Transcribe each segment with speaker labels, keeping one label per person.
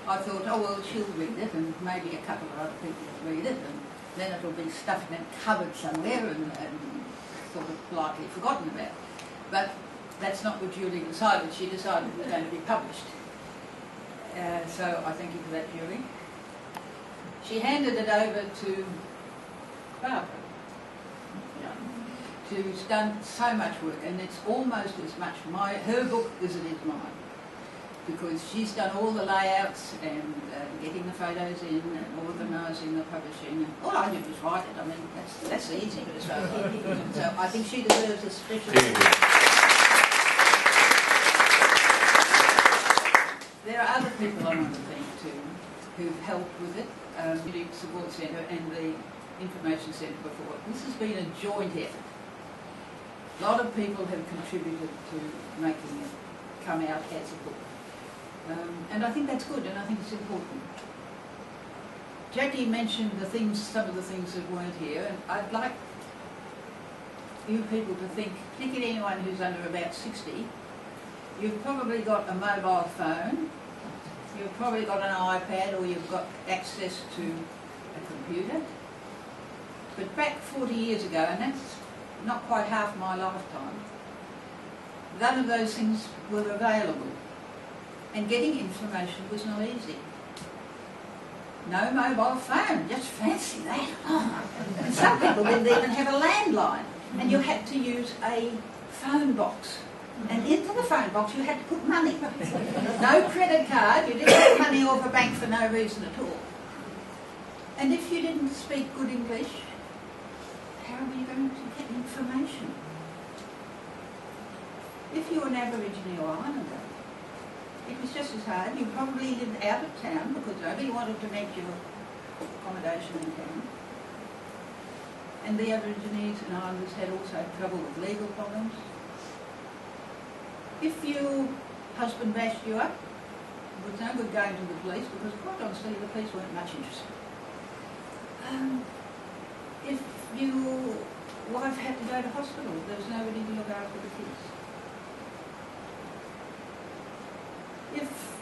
Speaker 1: I thought, oh well, she'll read it, and maybe a couple of other people will read it, and then it'll be stuffed in a cupboard somewhere and sort of lightly forgotten about. But that's not what Julie decided. She decided it was going to be published. So I thank you for that, Julie. She handed it over to Barbara, who's done so much work, and it's almost as much her book as it is mine, because she's done all the layouts and getting the photos in and organising the publishing. And all I did was write it. I mean, that's the easy bit as far as I'm concerned. So I think she deserves a special. There are other people I want to thank too who've helped with it. The Support Centre and the Information Centre before. This has been a joint effort. A lot of people have contributed to making it come out as a book. And I think that's good, and I think it's important. Jackie mentioned some of the things that weren't here, and I'd like you people to think, particularly anyone who's under about 60, you've probably got a mobile phone, you've probably got an iPad, or you've got access to a computer. But back 40 years ago, and that's not quite half my lifetime, none of those things were available. And getting information was not easy. No mobile phone, just fancy that. Oh. And some people didn't even have a landline. And you had to use a phone box. And into the phone box you had to put money. No credit card, you didn't get money off a bank for no reason at all. And if you didn't speak good English, how were you going to get information? If you were an Aborigine or Islander, it was just as hard. You probably lived out of town because nobody wanted to rent your accommodation in town. And the Aborigines and Islanders had also trouble with legal problems. If your husband bashed you up, it was no good going to the police because quite honestly the police weren't much interested. If your wife had to go to hospital, there was nobody to look after the kids. If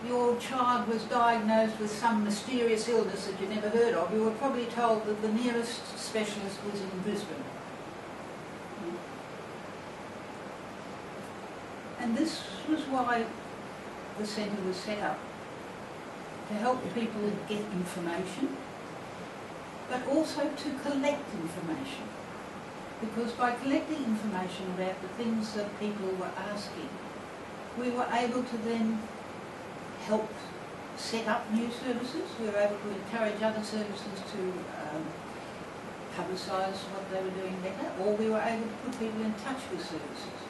Speaker 1: your child was diagnosed with some mysterious illness that you never heard of, you were probably told that the nearest specialist was in Brisbane. And this was why the centre was set up, to help people get information, but also to collect information. Because by collecting information about the things that people were asking, we were able to then help set up new services. We were able to encourage other services to publicise what they were doing better, or we were able to put people in touch with services.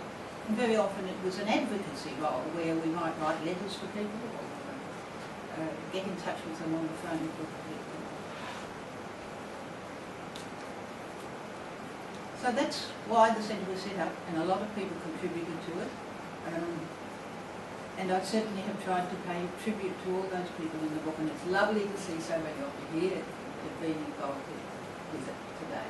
Speaker 1: And very often it was an advocacy role where we might write letters for people or get in touch with them on the phone for people. So that's why the centre was set up, and a lot of people contributed to it. And I certainly have tried to pay tribute to all those people in the book, and it's lovely to see so many of you here who've been involved with it today.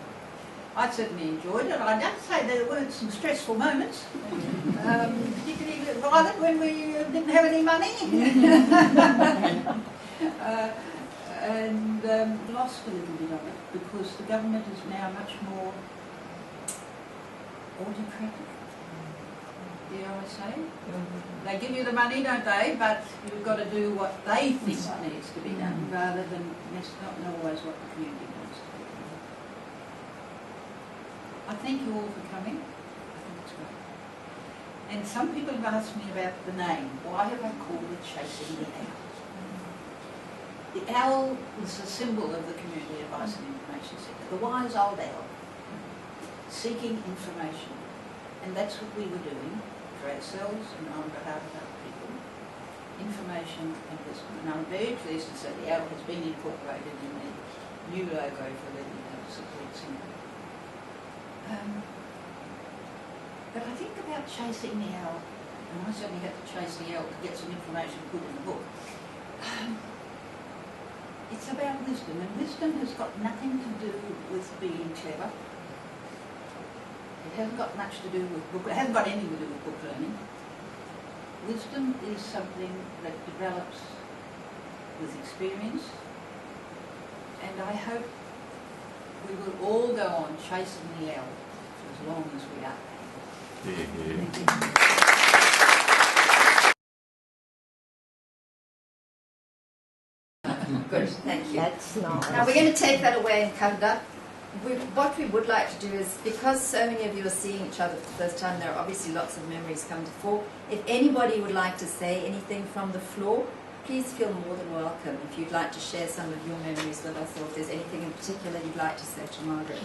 Speaker 1: I certainly enjoyed it. I don't say there weren't some stressful moments, particularly violent when we didn't have any money, and lost a little bit of it because the government is now much more autocratic. Dare I say? They give you the money, don't they? But you've got to do what they think needs to be done, rather than not always what the community wants to do. I thank you all for coming. I think it's great. And some people have asked me about the name. Why have I called it Chasing the Owl? The owl is a symbol of the Community Advice and Information Centre. The wise old owl, seeking information. And that's what we were doing for ourselves and on behalf of other people. Information and wisdom. And I'm very pleased to say the owl has been incorporated in the new logo for the Support Centre. But I think about chasing the owl, and I certainly had to chase the owl to get some information put in the book. It's about wisdom, and wisdom has got nothing to do with being clever. It hasn't got much to do with book. It hasn't got anything to do with book learning. Wisdom is something that develops with experience, and I hope we will all go on chasing the L for as long as we are.
Speaker 2: Good, thank you.
Speaker 3: That's nice.
Speaker 2: Now we're going to take that away and cut it up. What we would like to do is, because so many of you are seeing each other for the first time, there are obviously lots of memories come to fore. If anybody would like to say anything from the floor, please feel more than welcome if you'd like to share some of your memories with us, or if there's anything in particular you'd like to say to Margaret.